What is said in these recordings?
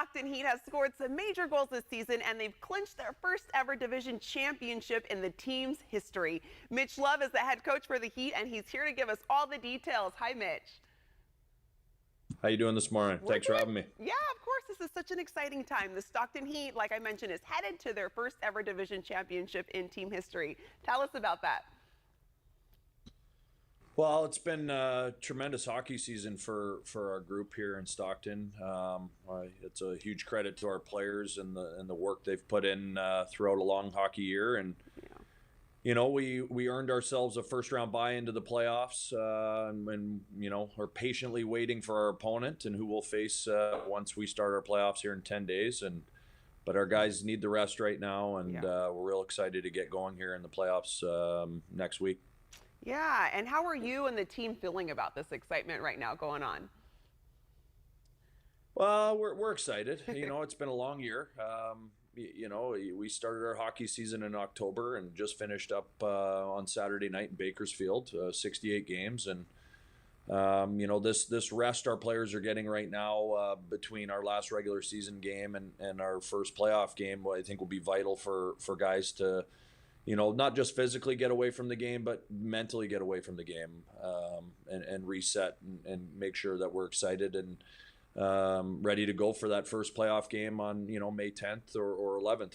Stockton Heat has scored some major goals this season, and they've clinched their first ever division championship in the team's history. Mitch Love is the head coach for the Heat, and he's here to give us all the details. Hi, Mitch. How you doing this morning? Thanks for having me. Yeah, of course. This is such an exciting time. The Stockton Heat, like I mentioned, is headed to their first ever division championship in team history. Tell us about that. Well, it's been a tremendous hockey season for our group here in Stockton. It's a huge credit to our players and the work they've put in throughout a long hockey year. And you know, we earned ourselves a first round bye into the playoffs, and you know, we're patiently waiting for our opponent and who we'll face once we start our playoffs here in 10 days. But our guys need the rest right now, and we're real excited to get going here in the playoffs next week. Yeah, and how are you and the team feeling about this excitement right now going on? Well, we're excited. You know, it's been a long year. You know, we started our hockey season in October and just finished up on Saturday night in Bakersfield, 68 games. And, you know, this rest our players are getting right now between our last regular season game and our first playoff game, I think will be vital for guys to, you know, not just physically get away from the game, but mentally get away from the game and reset and make sure that we're excited and ready to go for that first playoff game on, you know, May 10th or 11th,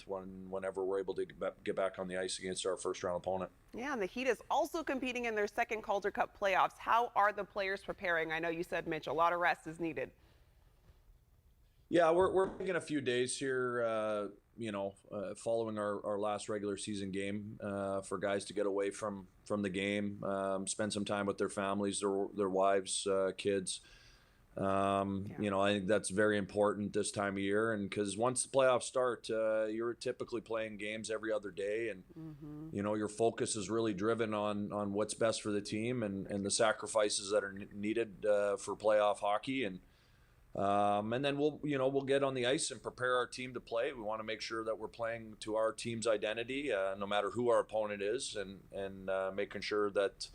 whenever we're able to get back on the ice against our first round opponent. Yeah, and the Heat is also competing in their second Calder Cup playoffs. How are the players preparing? I know you said, Mitch, a lot of rest is needed. Yeah, we're taking a few days here, you know, following our last regular season game for guys to get away from the game, spend some time with their families, their wives, kids. You know, I think that's very important this time of year, and because once the playoffs start, you're typically playing games every other day, and you know, your focus is really driven on what's best for the team and the sacrifices that are needed for playoff hockey. And then we'll get on the ice and prepare our team to play. We want to make sure that we're playing to our team's identity, no matter who our opponent is, and making sure that,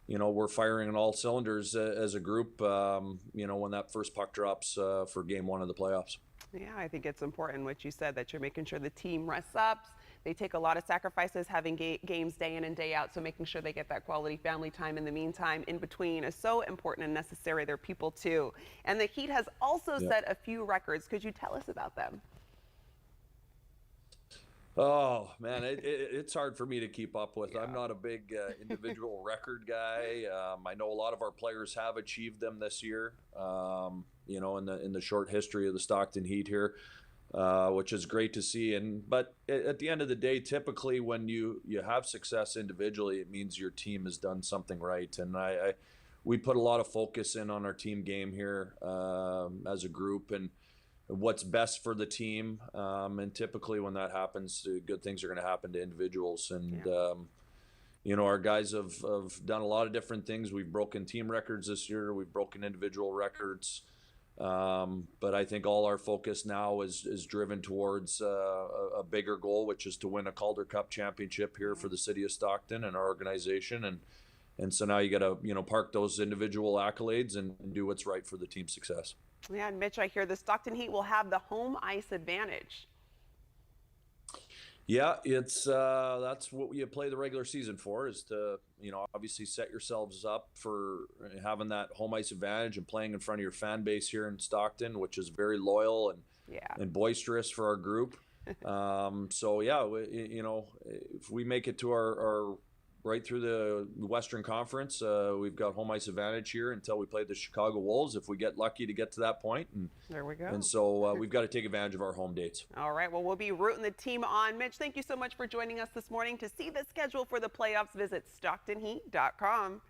you know, we're firing on all cylinders as a group, you know, when that first puck drops for game one of the playoffs. Yeah, I think it's important what you said, that you're making sure the team rests up. They take a lot of sacrifices having games day in and day out, so making sure they get that quality family time in the meantime in between is so important and necessary. They're people too. And the Heat has also set a few records. Could you tell us about them? Oh man, it's hard for me to keep up with. I'm not a big individual record guy. I know a lot of our players have achieved them this year. You know, in the short history of the Stockton Heat here, which is great to see. But at the end of the day, typically when you have success individually, it means your team has done something right. And we put a lot of focus in on our team game here as a group and what's best for the team, and typically when that happens, good things are going to happen to individuals. And you know, our guys have done a lot of different things. We've broken team records this year, we've broken individual records, but I think all our focus now is driven towards a bigger goal, which is to win a Calder Cup championship here for the city of Stockton and our organization. And so now you got to, you know, park those individual accolades and do what's right for the team's success. Yeah, and Mitch, I hear the Stockton Heat will have the home ice advantage. Yeah, it's that's what you play the regular season for, is to, you know, obviously set yourselves up for having that home ice advantage and playing in front of your fan base here in Stockton, which is very loyal and boisterous for our group. So yeah, you know, if we make it to our right through the Western Conference, we've got home ice advantage here until we play the Chicago Wolves, if we get lucky to get to that point. And there we go. And so we've got to take advantage of our home dates. All right, well, we'll be rooting the team on. Mitch, thank you so much for joining us this morning. To see the schedule for the playoffs, visit StocktonHeat.com.